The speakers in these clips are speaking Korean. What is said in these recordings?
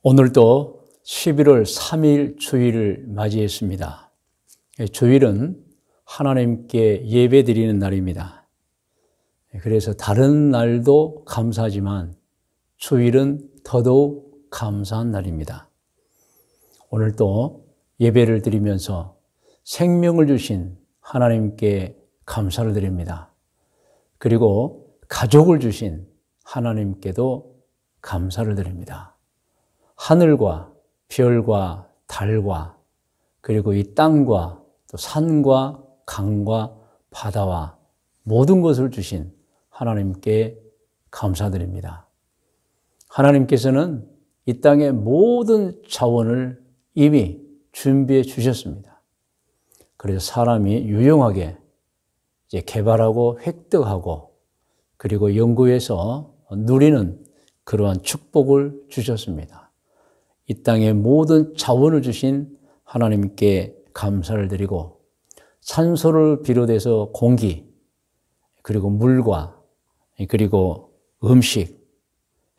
오늘도 11월 3일 주일을 맞이했습니다. 주일은 하나님께 예배드리는 날입니다. 그래서 다른 날도 감사하지만 주일은 더더욱 감사한 날입니다. 오늘도 예배를 드리면서 생명을 주신 하나님께 감사를 드립니다. 그리고 가족을 주신 하나님께도 감사를 드립니다. 하늘과 별과 달과 그리고 이 땅과 또 산과 강과 바다와 모든 것을 주신 하나님께 감사드립니다. 하나님께서는 이 땅의 모든 자원을 이미 준비해 주셨습니다. 그래서 사람이 유용하게 이제 개발하고 획득하고 그리고 연구해서 누리는 그러한 축복을 주셨습니다. 이 땅의 모든 자원을 주신 하나님께 감사를 드리고 산소를 비롯해서 공기 그리고 물과 그리고 음식,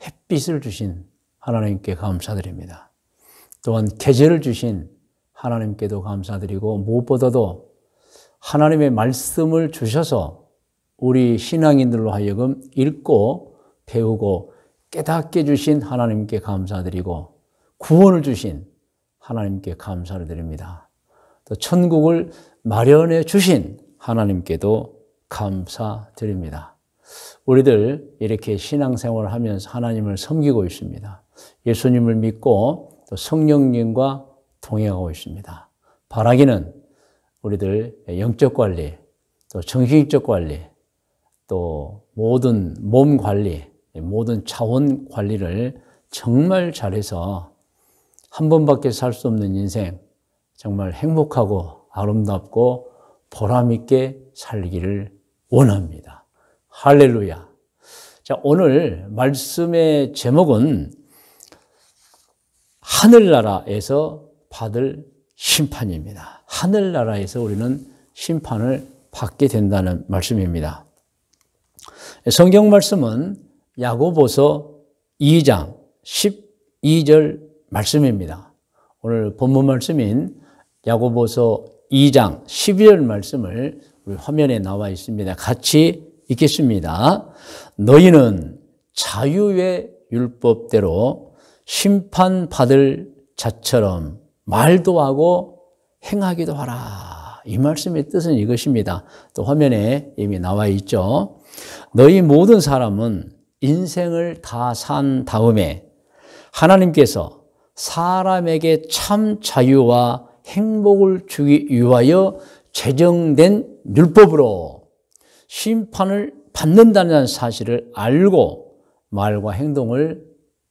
햇빛을 주신 하나님께 감사드립니다. 또한 계절을 주신 하나님께도 감사드리고 무엇보다도 하나님의 말씀을 주셔서 우리 신앙인들로 하여금 읽고 배우고 깨닫게 주신 하나님께 감사드리고 구원을 주신 하나님께 감사를 드립니다. 또 천국을 마련해 주신 하나님께도 감사드립니다. 우리들 이렇게 신앙생활을 하면서 하나님을 섬기고 있습니다. 예수님을 믿고 또 성령님과 동행하고 있습니다. 바라기는 우리들 영적 관리, 또 정신적 관리, 또 모든 몸 관리, 모든 자원 관리를 정말 잘해서 한 번밖에 살 수 없는 인생 정말 행복하고 아름답고 보람있게 살기를 원합니다. 할렐루야. 자, 오늘 말씀의 제목은 하늘나라에서 받을 심판입니다. 하늘나라에서 우리는 심판을 받게 된다는 말씀입니다. 성경 말씀은 야고보서 2장 12절 말씀입니다. 오늘 본문 말씀인 야고보서 2장 12절 말씀을 우리 화면에 나와 있습니다. 같이 읽겠습니다. 너희는 자유의 율법대로 심판받을 자처럼 말도 하고 행하기도 하라. 이 말씀의 뜻은 이것입니다. 또 화면에 이미 나와 있죠. 너희 모든 사람은 인생을 다 산 다음에 하나님께서 사람에게 참 자유와 행복을 주기 위하여 제정된 율법으로 심판을 받는다는 사실을 알고 말과 행동을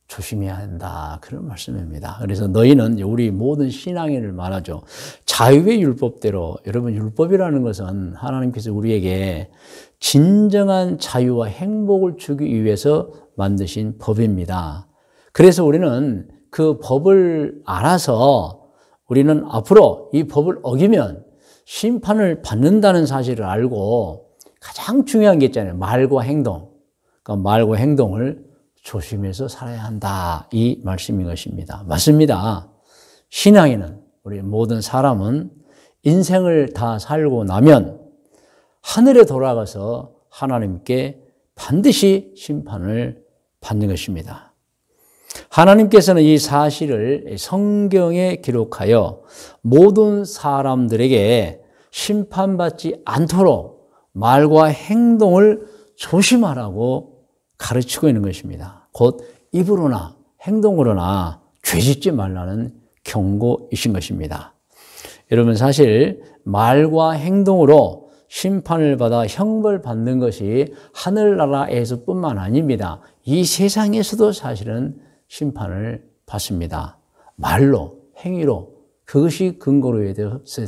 조심해야 한다. 그런 말씀입니다. 그래서 너희는 우리 모든 신앙인을 말하죠. 자유의 율법대로, 여러분 율법이라는 것은 하나님께서 우리에게 진정한 자유와 행복을 주기 위해서 만드신 법입니다. 그래서 우리는 그 법을 알아서 우리는 앞으로 이 법을 어기면 심판을 받는다는 사실을 알고 가장 중요한 게 있잖아요. 말과 행동. 그러니까 말과 행동을 조심해서 살아야 한다. 이 말씀인 것입니다. 맞습니다. 신앙인은 우리 모든 사람은 인생을 다 살고 나면 하늘에 돌아가서 하나님께 반드시 심판을 받는 것입니다. 하나님께서는 이 사실을 성경에 기록하여 모든 사람들에게 심판받지 않도록 말과 행동을 조심하라고 가르치고 있는 것입니다. 곧 입으로나 행동으로나 죄짓지 말라는 경고이신 것입니다. 여러분 사실 말과 행동으로 심판을 받아 형벌 받는 것이 하늘나라에서 뿐만 아닙니다. 이 세상에서도 사실은 심판을 받습니다. 말로, 행위로 그것이 근거로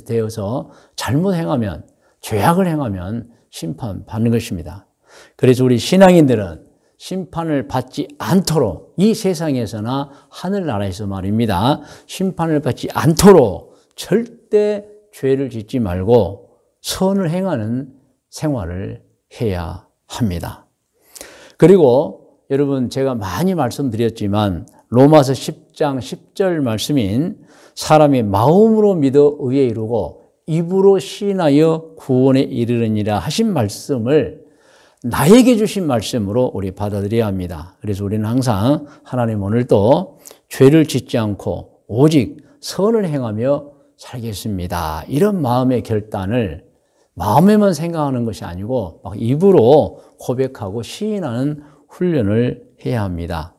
되어서 잘못 행하면, 죄악을 행하면 심판받는 것입니다. 그래서 우리 신앙인들은 심판을 받지 않도록 이 세상에서나 하늘나라에서 말입니다. 심판을 받지 않도록 절대 죄를 짓지 말고 선을 행하는 생활을 해야 합니다. 그리고 여러분 제가 많이 말씀드렸지만 로마서 10장 10절 말씀인 사람이 마음으로 믿어 의에 이르고 입으로 시인하여 구원에 이르느니라 하신 말씀을 나에게 주신 말씀으로 우리 받아들여야 합니다. 그래서 우리는 항상 하나님 오늘도 죄를 짓지 않고 오직 선을 행하며 살겠습니다. 이런 마음의 결단을 마음에만 생각하는 것이 아니고 막 입으로 고백하고 시인하는 훈련을 해야 합니다.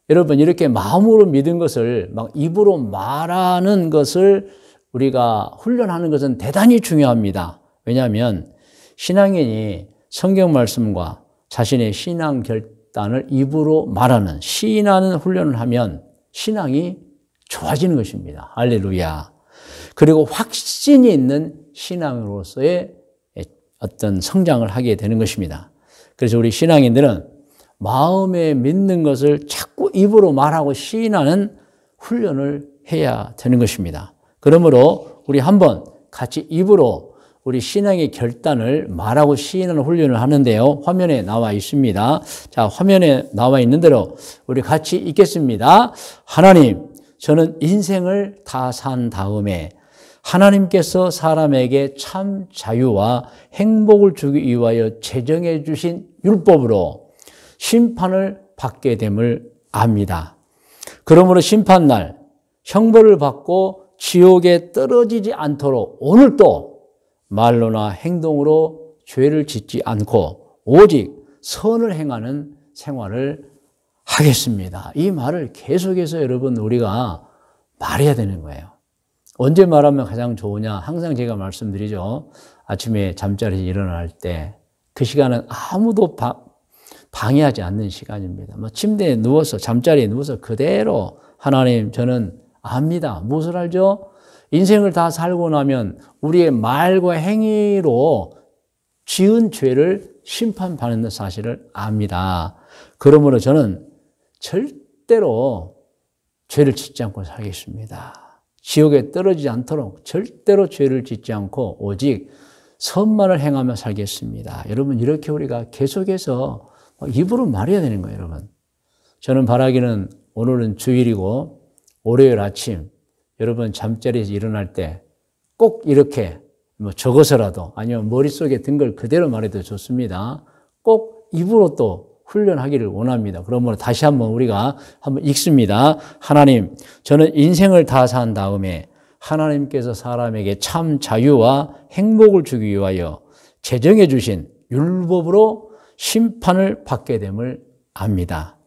여러분, 이렇게 마음으로 믿은 것을 막 입으로 말하는 것을 우리가 훈련하는 것은 대단히 중요합니다. 왜냐하면 신앙인이 성경 말씀과 자신의 신앙 결단을 입으로 말하는, 시인하는 훈련을 하면 신앙이 좋아지는 것입니다. 할렐루야. 그리고 확신이 있는 신앙으로서의 어떤 성장을 하게 되는 것입니다. 그래서 우리 신앙인들은 마음에 믿는 것을 자꾸 입으로 말하고 시인하는 훈련을 해야 되는 것입니다. 그러므로 우리 한번 같이 입으로 우리 신앙의 결단을 말하고 시인하는 훈련을 하는데요. 화면에 나와 있습니다. 자, 화면에 나와 있는 대로 우리 같이 읽겠습니다. 하나님, 저는 인생을 다 산 다음에 하나님께서 사람에게 참 자유와 행복을 주기 위하여 제정해 주신 율법으로 심판을 받게 됨을 압니다. 그러므로 심판날 형벌을 받고 지옥에 떨어지지 않도록 오늘도 말로나 행동으로 죄를 짓지 않고 오직 선을 행하는 생활을 하겠습니다. 이 말을 계속해서 여러분 우리가 말해야 되는 거예요. 언제 말하면 가장 좋으냐? 항상 제가 말씀드리죠. 아침에 잠자리에서 일어날 때 그 시간은 아무도 방해하지 않는 시간입니다. 침대에 누워서 잠자리에 누워서 그대로 하나님 저는 압니다. 무엇을 알죠? 인생을 다 살고 나면 우리의 말과 행위로 지은 죄를 심판받는 사실을 압니다. 그러므로 저는 절대로 죄를 짓지 않고 살겠습니다. 지옥에 떨어지지 않도록 절대로 죄를 짓지 않고 오직 선만을 행하며 살겠습니다. 여러분, 이렇게 우리가 계속해서 입으로 말해야 되는 거예요, 여러분. 저는 바라기는 오늘은 주일이고 월요일 아침 여러분 잠자리에서 일어날 때 꼭 이렇게 적어서라도 아니면 머릿속에 든 걸 그대로 말해도 좋습니다. 꼭 입으로 또 훈련하기를 원합니다. 그러므로 다시 한번 우리가 한번 읽습니다. 하나님, 저는 인생을 다 산 다음에 하나님께서 사람에게 참 자유와 행복을 주기 위하여 제정해 주신 율법으로 심판을 받게 됨을 압니다.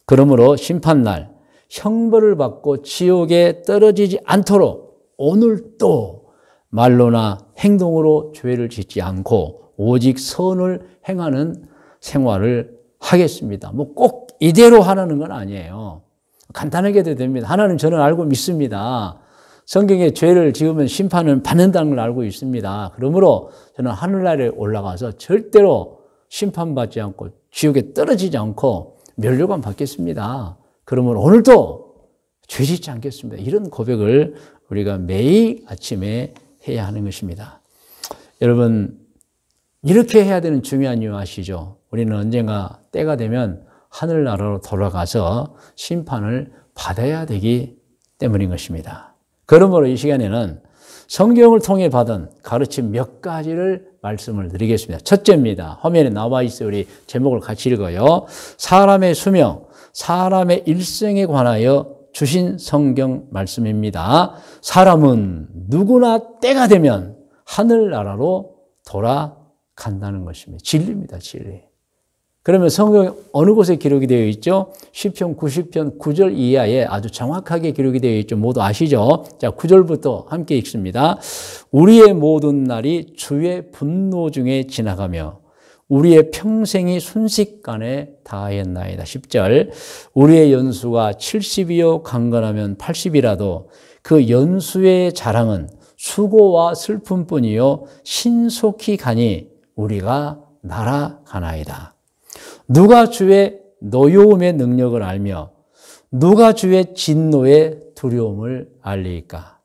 그러므로 심판날 형벌을 받고 지옥에 떨어지지 않도록 오늘도 말로나 행동으로 죄를 짓지 않고 오직 선을 행하는 생활을 하겠습니다. 꼭 이대로 하라는 건 아니에요. 간단하게 해도 됩니다. 하나님, 저는 알고 믿습니다. 성경에 죄를 지으면 심판은 받는다는 걸 알고 있습니다. 그러므로 저는 하늘나라에 올라가서 절대로 심판받지 않고 지옥에 떨어지지 않고 멸류관 받겠습니다. 그러면 오늘도 죄 짓지 않겠습니다. 이런 고백을 우리가 매일 아침에 해야 하는 것입니다. 여러분, 이렇게 해야 되는 중요한 이유 아시죠? 우리는 언젠가 때가 되면 하늘나라로 돌아가서 심판을 받아야 되기 때문인 것입니다. 그러므로 이 시간에는 성경을 통해 받은 가르침 몇 가지를 말씀을 드리겠습니다. 첫째입니다. 화면에 나와 있어요. 우리 제목을 같이 읽어요. 사람의 수명, 사람의 일생에 관하여 주신 성경 말씀입니다. 사람은 누구나 때가 되면 하늘나라로 돌아간다는 것입니다. 진리입니다. 진리. 그러면 성경 어느 곳에 기록이 되어 있죠? 시편 90편 9절 이하에 아주 정확하게 기록이 되어 있죠. 모두 아시죠? 자, 9절부터 함께 읽습니다. 우리의 모든 날이 주의 분노 중에 지나가며 우리의 평생이 순식간에 다하였나이다. 10절. 우리의 연수가 70이요 강건하면 80이라도 그 연수의 자랑은 수고와 슬픔뿐이요 신속히 가니 우리가 날아가나이다. 누가 주의 노여움의 능력을 알며 누가 주의 진노의 두려움을 알리까?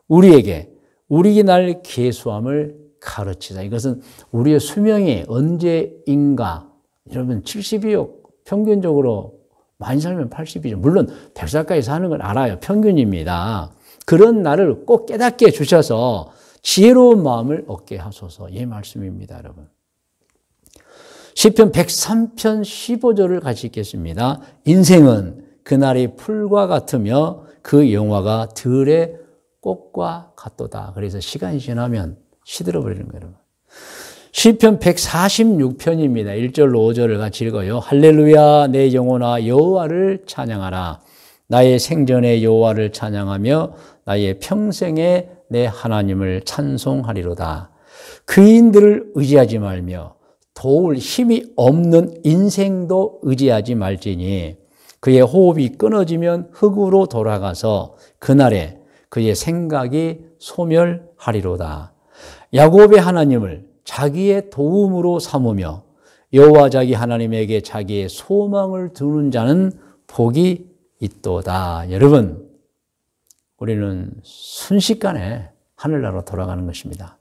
우리에게 우리 날 계수함을 가르치자. 이것은 우리의 수명이 언제인가? 여러분 70이요. 평균적으로 많이 살면 80이죠. 물론 100살까지 사는 걸 알아요. 평균입니다. 그런 날을 꼭 깨닫게 해주셔서 지혜로운 마음을 얻게 하소서. 이 말씀입니다, 여러분. 시편 103편 15절을 같이 읽겠습니다. 인생은 그날이 풀과 같으며 그 영화가 들의 꽃과 같도다. 그래서 시간이 지나면 시들어버리는 거예요. 시편 146편입니다. 1절로 5절을 같이 읽어요. 할렐루야 내 영혼아 여호와를 찬양하라. 나의 생전에 여호와를 찬양하며 나의 평생에 내 하나님을 찬송하리로다. 그인들을 의지하지 말며 도울 힘이 없는 인생도 의지하지 말지니 그의 호흡이 끊어지면 흙으로 돌아가서 그날에 그의 생각이 소멸하리로다. 야곱의 하나님을 자기의 도움으로 삼으며 여호와 자기 하나님에게 자기의 소망을 두는 자는 복이 있도다. 여러분, 우리는 순식간에 하늘나라로 돌아가는 것입니다.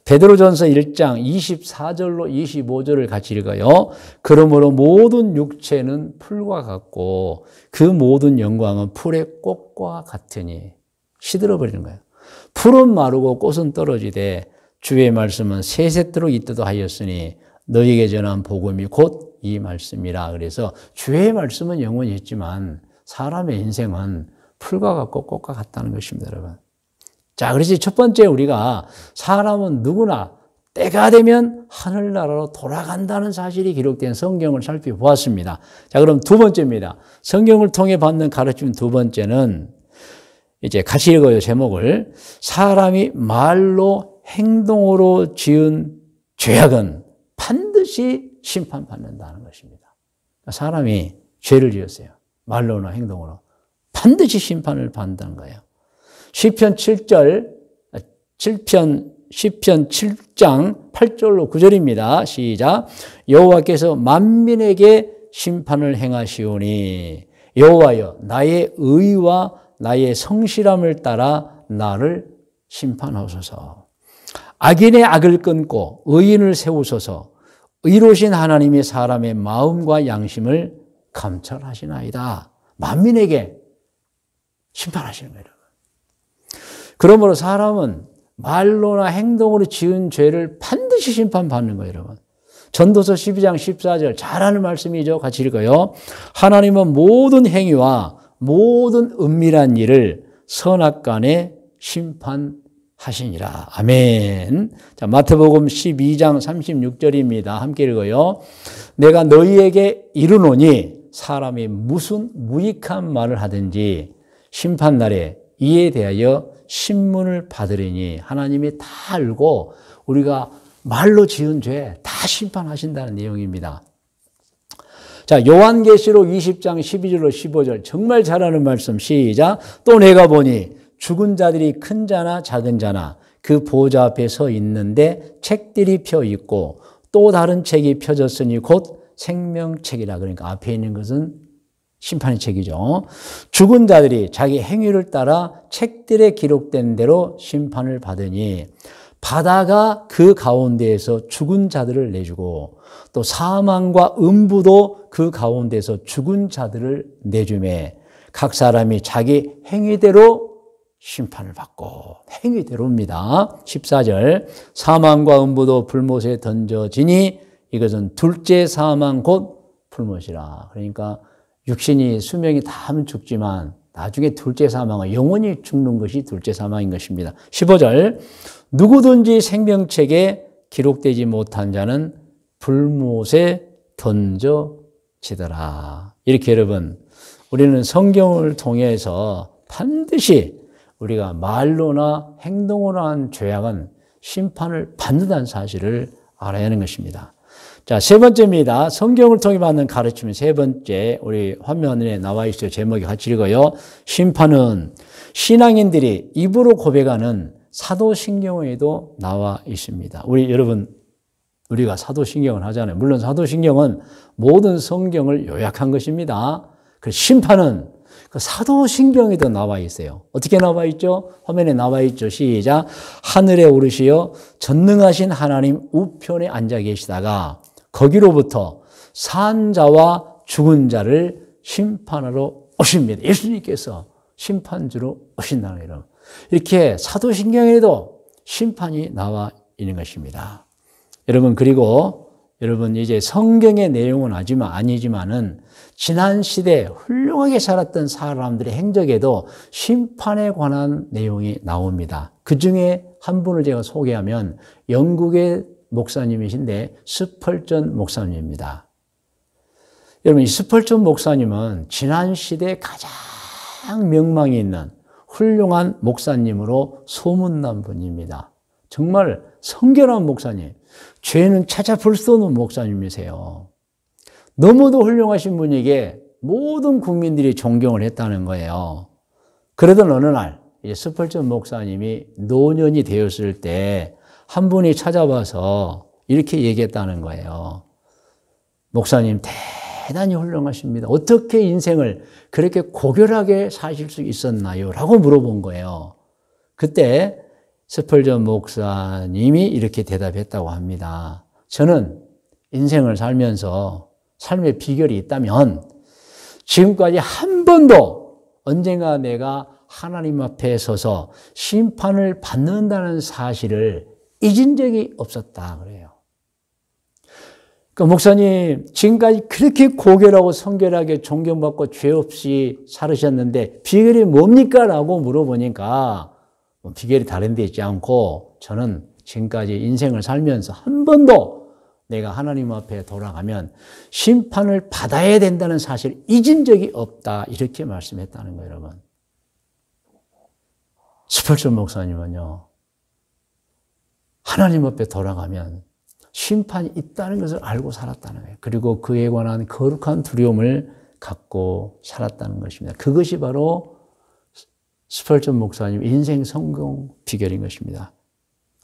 베드로전서 1장 24절로 25절을 같이 읽어요. 그러므로 모든 육체는 풀과 같고 그 모든 영광은 풀의 꽃과 같으니 시들어버리는 거예요. 풀은 마르고 꽃은 떨어지되 주의 말씀은 세세토록 있도다 하였으니 너희에게 전한 복음이 곧 이 말씀이라. 그래서 주의 말씀은 영원히 있지만 사람의 인생은 풀과 같고 꽃과 같다는 것입니다, 여러분. 자, 그래서 첫 번째 우리가 사람은 누구나 때가 되면 하늘나라로 돌아간다는 사실이 기록된 성경을 살펴보았습니다. 자, 그럼 두 번째입니다. 성경을 통해 받는 가르침 두 번째는 이제 같이 읽어요, 제목을. 사람이 말로 행동으로 지은 죄악은 반드시 심판받는다는 것입니다. 사람이 죄를 지었어요. 말로나 행동으로. 반드시 심판을 받는다는 거예요. 시편 7장 8절로 9절입니다. 시작. 여호와께서 만민에게 심판을 행하시오니 여호와여 나의 의와 나의 성실함을 따라 나를 심판하소서. 악인의 악을 끊고 의인을 세우소서. 의로우신 하나님이 사람의 마음과 양심을 감찰하시나이다. 만민에게 심판하시는 거예요. 그러므로 사람은 말로나 행동으로 지은 죄를 반드시 심판받는 거예요, 여러분. 전도서 12장 14절 잘 아는 말씀이죠. 같이 읽어요. 하나님은 모든 행위와 모든 은밀한 일을 선악간에 심판하시니라. 아멘. 자, 마태복음 12장 36절입니다. 함께 읽어요. 내가 너희에게 이르노니 사람이 무슨 무익한 말을 하든지 심판날에 이에 대하여 신문을 받으리니. 하나님이 다 알고 우리가 말로 지은 죄 다 심판하신다는 내용입니다. 자, 요한계시록 20장 12절로 15절 정말 잘 아는 말씀. 시작. 또 내가 보니 죽은 자들이 큰 자나 작은 자나 그 보좌 앞에 서 있는데 책들이 펴 있고 또 다른 책이 펴졌으니 곧 생명책이라. 그러니까 앞에 있는 것은 심판의 책이죠. 죽은 자들이 자기 행위를 따라 책들에 기록된 대로 심판을 받으니 바다가 그 가운데에서 죽은 자들을 내주고 또 사망과 음부도 그 가운데서 죽은 자들을 내주매 각 사람이 자기 행위대로 심판을 받고. 행위대로입니다. 14절 사망과 음부도 불못에 던져지니 이것은 둘째 사망 곧 불못이라. 그러니까 육신이 수명이 다하면 죽지만 나중에 둘째 사망은 영원히 죽는 것이 둘째 사망인 것입니다. 15절 누구든지 생명책에 기록되지 못한 자는 불못에 던져지더라. 이렇게 여러분, 우리는 성경을 통해서 반드시 우리가 말로나 행동으로 한 죄악은 심판을 받는다는 사실을 알아야 하는 것입니다. 자, 세 번째입니다. 성경을 통해 받는 가르침의 세 번째, 우리 화면에 나와 있어요. 제목이 같이 읽어요. 심판은 신앙인들이 입으로 고백하는 사도신경에도 나와 있습니다. 여러분, 우리가 사도신경을 하잖아요. 물론 사도신경은 모든 성경을 요약한 것입니다. 그 심판은 그 사도신경에도 나와 있어요. 어떻게 나와 있죠? 화면에 나와 있죠. 시작. 하늘에 오르시어 전능하신 하나님 우편에 앉아 계시다가 거기로부터 산 자와 죽은 자를 심판하러 오십니다. 예수님께서 심판주로 오신다는 거예요. 이렇게 사도신경에도 심판이 나와 있는 것입니다. 여러분, 그리고 여러분 이제 성경의 내용은 아니지만은 지난 시대에 훌륭하게 살았던 사람들의 행적에도 심판에 관한 내용이 나옵니다. 그 중에 한 분을 제가 소개하면 영국의 목사님이신데 스펄전 목사님입니다. 여러분, 이 스펄전 목사님은 지난 시대에 가장 명망이 있는 훌륭한 목사님으로 소문난 분입니다. 정말 성결한 목사님, 죄는 찾아볼 수 없는 목사님이세요. 너무도 훌륭하신 분에게 모든 국민들이 존경을 했다는 거예요. 그러던 어느 날 스펄전 목사님이 노년이 되었을 때 한 분이 찾아와서 이렇게 얘기했다는 거예요. 목사님, 대단히 훌륭하십니다. 어떻게 인생을 그렇게 고결하게 사실 수 있었나요? 라고 물어본 거예요. 그때 스펄전 목사님이 이렇게 대답했다고 합니다. 저는 인생을 살면서 삶의 비결이 있다면 지금까지 한 번도 언젠가 내가 하나님 앞에 서서 심판을 받는다는 사실을 잊은 적이 없었다 그래요. 그러니까 목사님, 지금까지 그렇게 고결하고 성결하게 존경받고 죄 없이 살으셨는데 비결이 뭡니까? 라고 물어보니까 비결이 다른 데 있지 않고 저는 지금까지 인생을 살면서 한 번도 내가 하나님 앞에 돌아가면 심판을 받아야 된다는 사실을 잊은 적이 없다. 이렇게 말씀했다는 거예요, 여러분. 스펄전 목사님은요, 하나님 앞에 돌아가면 심판이 있다는 것을 알고 살았다는 거예요. 그리고 그에 관한 거룩한 두려움을 갖고 살았다는 것입니다. 그것이 바로 스펄전 목사님 인생 성공 비결인 것입니다.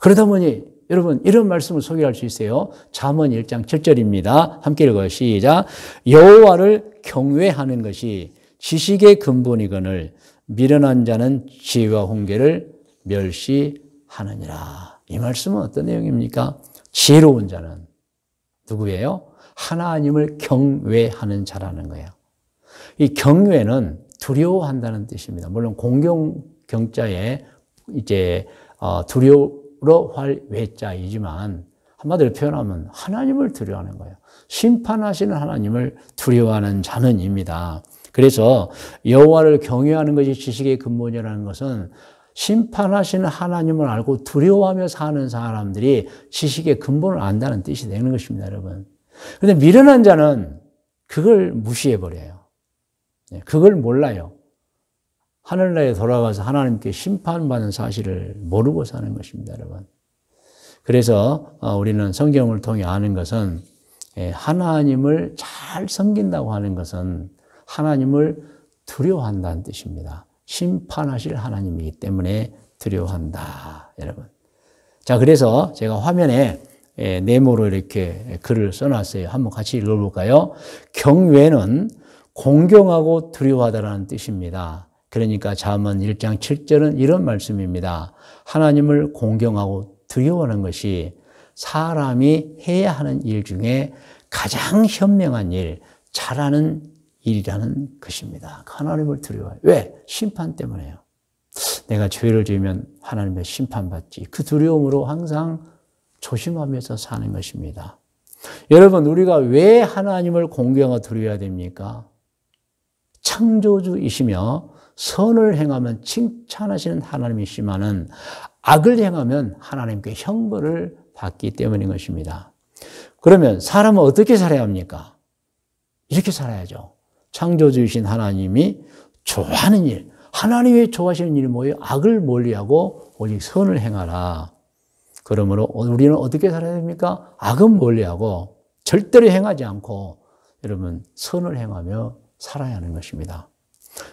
그러다 보니 여러분 이런 말씀을 소개할 수 있어요. 잠언 1장 7절입니다. 함께 읽어요. 시작. 여호와를 경외하는 것이 지식의 근본이거늘 미련한 자는 지혜와 훈계를 멸시하느니라. 이 말씀은 어떤 내용입니까? 지혜로운 자는 누구예요? 하나님을 경외하는 자라는 거예요. 이 경외는 두려워한다는 뜻입니다. 물론 공경경자에 이제 두려워 할 외자이지만 한마디로 표현하면 하나님을 두려워하는 거예요. 심판하시는 하나님을 두려워하는 자는입니다. 그래서 여호와를 경외하는 것이 지식의 근본이라는 것은 심판하시는 하나님을 알고 두려워하며 사는 사람들이 지식의 근본을 안다는 뜻이 되는 것입니다, 여러분. 그런데 미련한 자는 그걸 무시해버려요. 그걸 몰라요. 하늘나라에 돌아가서 하나님께 심판받는 사실을 모르고 사는 것입니다, 여러분. 그래서 우리는 성경을 통해 아는 것은 하나님을 잘 섬긴다고 하는 것은 하나님을 두려워한다는 뜻입니다. 심판하실 하나님이기 때문에 두려워한다, 여러분. 자, 그래서 제가 화면에 네모로 이렇게 글을 써놨어요. 한번 같이 읽어볼까요? 경외는 공경하고 두려워하다라는 뜻입니다. 그러니까 잠언 1장 7절은 이런 말씀입니다. 하나님을 공경하고 두려워하는 것이 사람이 해야 하는 일 중에 가장 현명한 일, 잘하는 일이라는 것입니다. 하나님을 두려워해요. 왜? 심판 때문에요. 내가 죄를 지으면 하나님의 심판받지. 그 두려움으로 항상 조심하면서 사는 것입니다. 여러분, 우리가 왜 하나님을 공경하고 두려워해야 됩니까? 창조주이시며 선을 행하면 칭찬하시는 하나님이시면은 악을 행하면 하나님께 형벌을 받기 때문인 것입니다. 그러면 사람은 어떻게 살아야 합니까? 이렇게 살아야죠. 창조주이신 하나님이 좋아하는 일, 하나님이 좋아하시는 일이 뭐예요? 악을 멀리하고 오직 선을 행하라. 그러므로 우리는 어떻게 살아야 됩니까? 악은 멀리하고 절대로 행하지 않고 여러분 선을 행하며 살아야 하는 것입니다.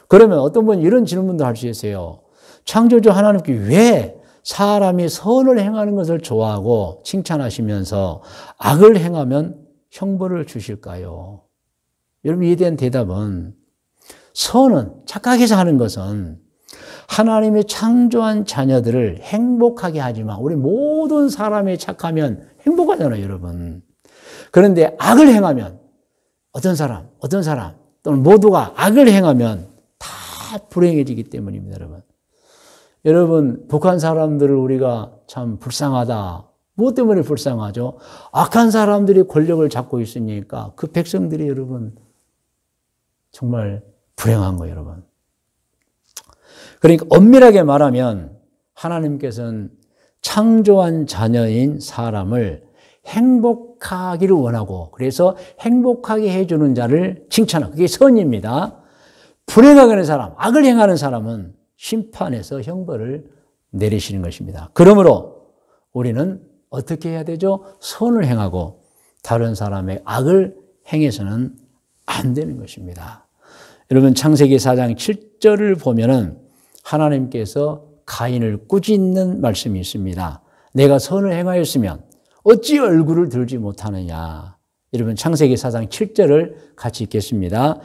그러면 어떤 분이 이런 질문도 할 수 있어요. 창조주 하나님께 왜 사람이 선을 행하는 것을 좋아하고 칭찬하시면서 악을 행하면 형벌을 주실까요? 여러분, 이에 대한 대답은 선은, 착하게 사는 것은 하나님의 창조한 자녀들을 행복하게 하지만 우리 모든 사람이 착하면 행복하잖아요, 여러분. 그런데 악을 행하면 어떤 사람 또는 모두가 악을 행하면 다 불행해지기 때문입니다, 여러분. 여러분, 북한 사람들을 우리가 참 불쌍하다. 무엇 때문에 불쌍하죠? 악한 사람들이 권력을 잡고 있으니까 그 백성들이 여러분 정말 불행한 거예요, 여러분. 그러니까 엄밀하게 말하면 하나님께서는 창조한 자녀인 사람을 행복하기를 원하고 그래서 행복하게 해주는 자를 칭찬하고 그게 선입니다. 불행하게 하는 사람, 악을 행하는 사람은 심판에서 형벌을 내리시는 것입니다. 그러므로 우리는 어떻게 해야 되죠? 선을 행하고 다른 사람의 악을 행해서는 안 되는 것입니다. 여러분 창세기 4장 7절을 보면은 하나님께서 가인을 꾸짖는 말씀이 있습니다. 내가 선을 행하였으면 어찌 얼굴을 들지 못하느냐. 여러분 창세기 4장 7절을 같이 읽겠습니다.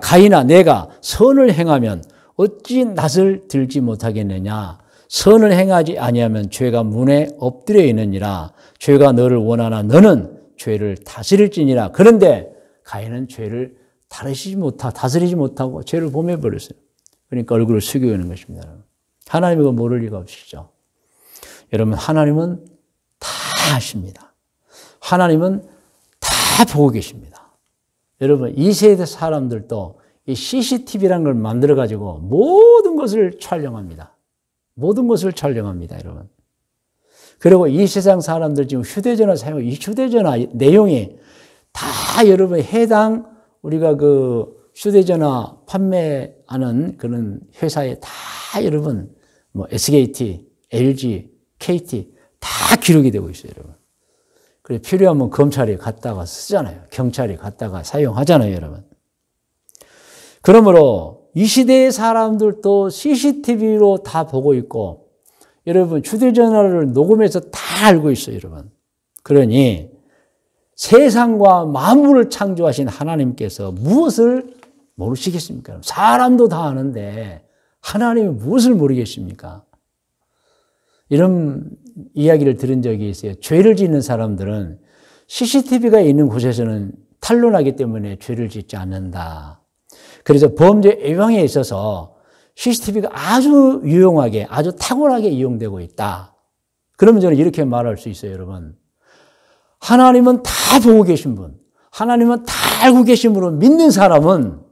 가인아 내가 선을 행하면 어찌 낯을 들지 못하겠느냐. 선을 행하지 아니하면 죄가 문에 엎드려 있느니라. 죄가 너를 원하나 너는 죄를 다스릴지니라. 그런데 가인은 죄를 다스리지 못하고 죄를 범해버렸어요. 그러니까 얼굴을 숙이고 있는 것입니다. 하나님이 그걸 모를 리가 없으시죠. 여러분 하나님은 다 아십니다. 하나님은 다 보고 계십니다. 여러분 이 세대 사람들도 이 CCTV라는 걸 만들어가지고 모든 것을 촬영합니다. 모든 것을 촬영합니다, 여러분. 그리고 이 세상 사람들 지금 휴대전화 사용하고 이 휴대전화 내용이 다 여러분 해당 우리가 그 휴대전화 판매하는 그런 회사에 다 여러분 뭐 SKT, LG, KT 다 기록이 되고 있어요, 여러분. 그래서 필요하면 검찰이 갖다가 쓰잖아요. 경찰이 갖다가 사용하잖아요, 여러분. 그러므로 이 시대의 사람들도 CCTV로 다 보고 있고 여러분 휴대전화를 녹음해서 다 알고 있어요, 여러분. 그러니 세상과 만물을 창조하신 하나님께서 무엇을 모르시겠습니까? 사람도 다 아는데 하나님이 무엇을 모르겠습니까? 이런 이야기를 들은 적이 있어요. 죄를 짓는 사람들은 CCTV가 있는 곳에서는 탄로나기 때문에 죄를 짓지 않는다. 그래서 범죄 예방에 있어서 CCTV가 아주 유용하게, 아주 탁월하게 이용되고 있다. 그러면 저는 이렇게 말할 수 있어요, 여러분. 하나님은 다 보고 계신 분, 하나님은 다 알고 계신 분으로 믿는 사람은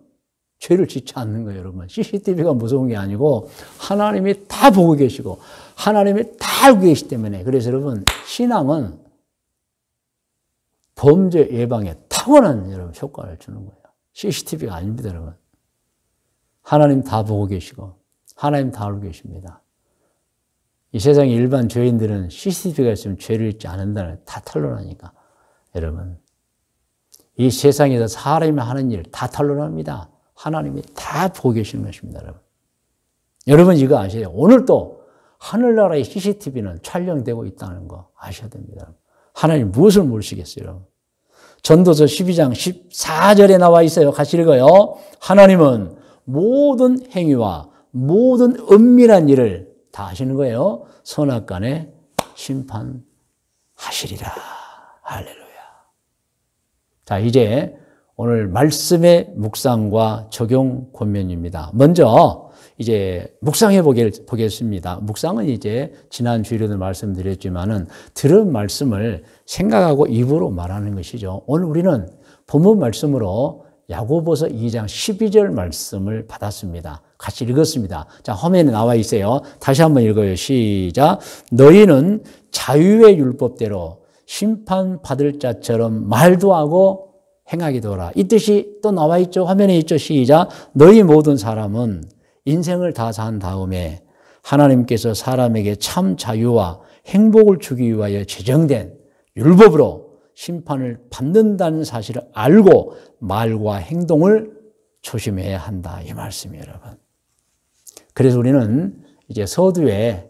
죄를 짓지 않는 거예요, 여러분. CCTV가 무서운 게 아니고 하나님이 다 보고 계시고 하나님이 다 알고 계시기 때문에 그래서 여러분 신앙은 범죄 예방에 탁월한 여러분 효과를 주는 거예요. CCTV가 아닙니다, 여러분. 하나님 다 보고 계시고 하나님 다 알고 계십니다. 이 세상의 일반 죄인들은 CCTV가 있으면 죄를 짓지 않는다는 다 탄로나니까 여러분 이 세상에서 사람이 하는 일 다 탄로납니다. 하나님이 다 보고 계시는 것입니다, 여러분. 여러분 이거 아세요? 오늘도 하늘나라의 CCTV는 촬영되고 있다는 거 아셔야 됩니다. 하나님 무엇을 모르시겠어요, 여러분? 전도서 12장 14절에 나와 있어요. 같이 읽어요. 하나님은 모든 행위와 모든 은밀한 일을 다 하시는 거예요. 선악간에 심판하시리라. 할렐루야. 자, 이제 오늘 말씀의 묵상과 적용 권면입니다. 먼저 이제 묵상해 보겠습니다. 묵상은 이제 지난 주일에도 말씀드렸지만은 들은 말씀을 생각하고 입으로 말하는 것이죠. 오늘 우리는 본문 말씀으로 야고보서 2장 12절 말씀을 받았습니다. 같이 읽었습니다. 자, 화면에 나와 있어요. 다시 한번 읽어요. 시작. 너희는 자유의 율법대로 심판받을 자처럼 말도 하고 행하기도 하라. 이 뜻이 또 나와 있죠. 화면에 있죠. 시작. 너희 모든 사람은 인생을 다 산 다음에 하나님께서 사람에게 참 자유와 행복을 주기 위하여 제정된 율법으로 심판을 받는다는 사실을 알고 말과 행동을 조심해야 한다. 이 말씀이에요, 여러분. 그래서 우리는 이제 서두에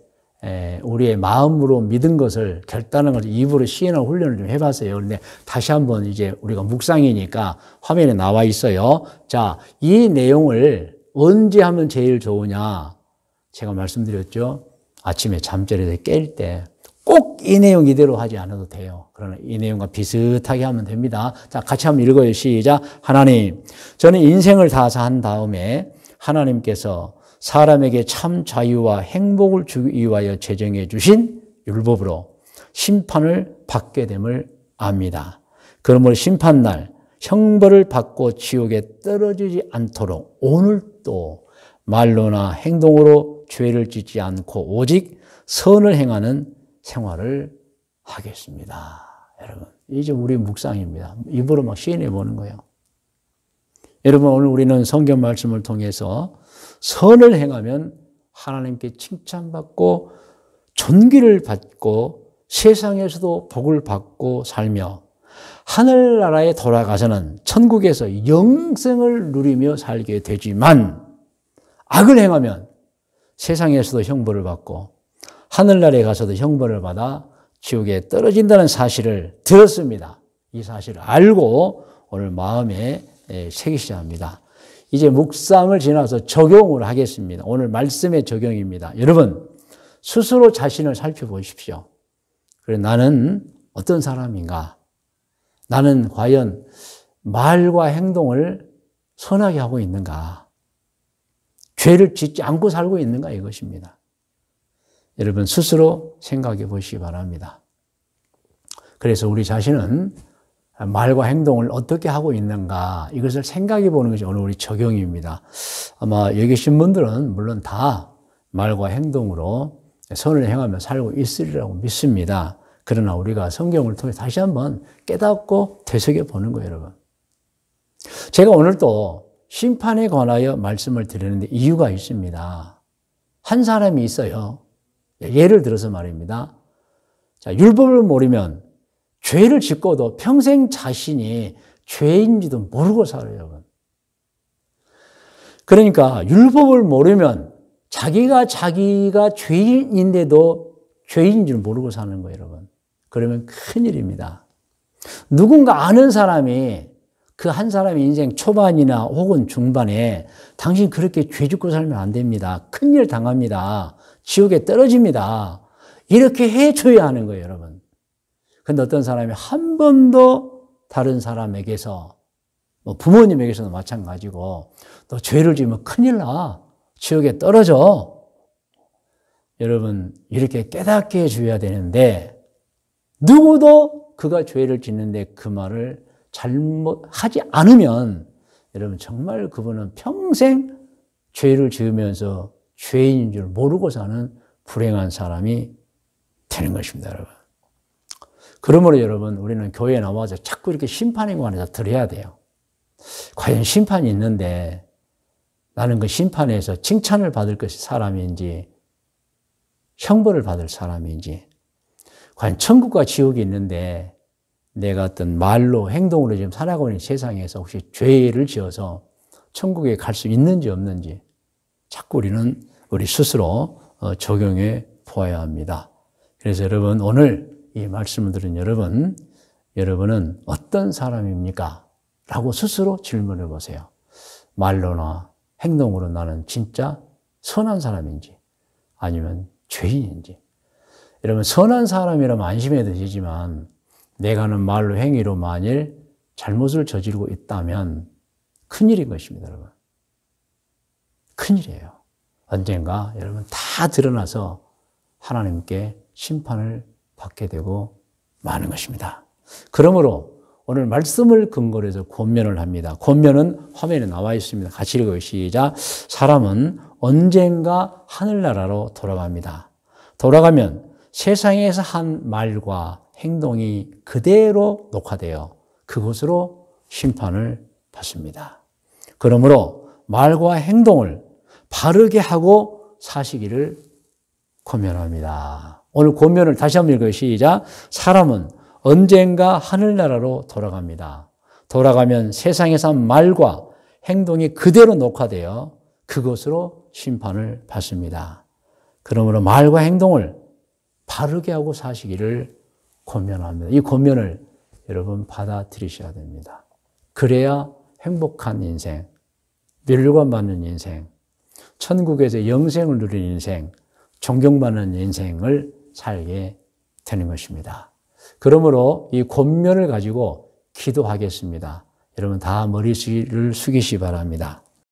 우리의 마음으로 믿은 것을 결단한 것을 입으로 시인하는 훈련을 좀 해봤어요. 그런데 다시 한번 이제 우리가 묵상이니까 화면에 나와 있어요. 자, 이 내용을 언제 하면 제일 좋으냐? 제가 말씀드렸죠. 아침에 잠자리에서 깰 때 꼭 이 내용 이대로 하지 않아도 돼요. 그러나 이 내용과 비슷하게 하면 됩니다. 자, 같이 한번 읽어요. 시작. 하나님, 저는 인생을 다 산 다음에 하나님께서 사람에게 참 자유와 행복을 주기 위하여 제정해 주신 율법으로 심판을 받게 됨을 압니다. 그러므로 심판날 형벌을 받고 지옥에 떨어지지 않도록 오늘도 말로나 행동으로 죄를 짓지 않고 오직 선을 행하는 생활을 하겠습니다. 여러분, 이제 우리 묵상입니다. 입으로 막 시인해 보는 거예요. 여러분, 오늘 우리는 성경 말씀을 통해서 선을 행하면 하나님께 칭찬받고 존귀를 받고 세상에서도 복을 받고 살며 하늘나라에 돌아가서는 천국에서 영생을 누리며 살게 되지만 악을 행하면 세상에서도 형벌을 받고 하늘나라에 가서도 형벌을 받아 지옥에 떨어진다는 사실을 들었습니다. 이 사실을 알고 오늘 마음에 새기셔야 합니다. 이제 묵상을 지나서 적용을 하겠습니다. 오늘 말씀의 적용입니다. 여러분, 스스로 자신을 살펴보십시오. 그래, 나는 어떤 사람인가? 나는 과연 말과 행동을 선하게 하고 있는가? 죄를 짓지 않고 살고 있는가? 이것입니다. 여러분, 스스로 생각해 보시기 바랍니다. 그래서 우리 자신은 말과 행동을 어떻게 하고 있는가, 이것을 생각해 보는 것이 오늘 우리 적용입니다. 아마 여기 계신 분들은 물론 다 말과 행동으로 선을 행하며 살고 있으리라고 믿습니다. 그러나 우리가 성경을 통해 다시 한번 깨닫고 되새겨 보는 거예요, 여러분. 제가 오늘 또 심판에 관하여 말씀을 드리는데 이유가 있습니다. 한 사람이 있어요. 예를 들어서 말입니다. 자, 율법을 모르면 죄를 짓고도 평생 자신이 죄인지도 모르고 살아요, 여러분. 그러니까 율법을 모르면 자기가 죄인인데도 죄인인 줄 모르고 사는 거예요, 여러분. 그러면 큰일입니다. 누군가 아는 사람이 그 한 사람의 인생 초반이나 혹은 중반에 당신 그렇게 죄 짓고 살면 안 됩니다. 큰일 당합니다. 지옥에 떨어집니다. 이렇게 해줘야 하는 거예요, 여러분. 근데 어떤 사람이 한 번도 다른 사람에게서, 부모님에게서도 마찬가지고, 너 죄를 지으면 큰일 나. 지옥에 떨어져. 여러분, 이렇게 깨닫게 해줘야 되는데, 누구도 그가 죄를 짓는데 그 말을 잘못하지 않으면, 여러분, 정말 그분은 평생 죄를 지으면서 죄인인 줄 모르고 사는 불행한 사람이 되는 것입니다, 여러분. 그러므로 여러분, 우리는 교회에 나와서 자꾸 이렇게 심판에 관해서 들어야 돼요. 과연 심판이 있는데 나는 그 심판에서 칭찬을 받을 것이 사람인지 형벌을 받을 사람인지, 과연 천국과 지옥이 있는데 내가 어떤 말로 행동으로 지금 살아가고 있는 세상에서 혹시 죄를 지어서 천국에 갈 수 있는지 없는지 자꾸 우리는 우리 스스로 적용해 보아야 합니다. 그래서 여러분, 오늘 이 말씀을 들은 여러분은 어떤 사람입니까? 라고 스스로 질문해 보세요. 말로나 행동으로 나는 진짜 선한 사람인지 아니면 죄인인지. 여러분, 선한 사람이라면 안심해도 되지만 내가 하는 말로 행위로 만일 잘못을 저지르고 있다면 큰일인 것입니다, 여러분. 큰일이에요. 언젠가 여러분 다 드러나서 하나님께 심판을 받게 되고 마는 것입니다. 그러므로 오늘 말씀을 근거로 해서 권면을 합니다. 권면은 화면에 나와 있습니다. 같이 읽어요. 시작. 사람은 언젠가 하늘나라로 돌아갑니다. 돌아가면 세상에서 한 말과 행동이 그대로 녹화되어 그곳으로 심판을 받습니다. 그러므로 말과 행동을 바르게 하고 사시기를 권면합니다. 오늘 권면을 다시 한번 읽어요. 시작. 사람은 언젠가 하늘나라로 돌아갑니다. 돌아가면 세상에서 한 말과 행동이 그대로 녹화되어 그것으로 심판을 받습니다. 그러므로 말과 행동을 바르게 하고 사시기를 권면합니다. 이 권면을 여러분 받아들이셔야 됩니다. 그래야 행복한 인생, 멸관받는 인생, 천국에서 영생을 누리는 인생, 존경받는 인생을 살게 되는 것입니다. 그러므로 이 권면을 가지고 기도하겠습니다. 여러분 다 머리를 숙이시 바랍니다.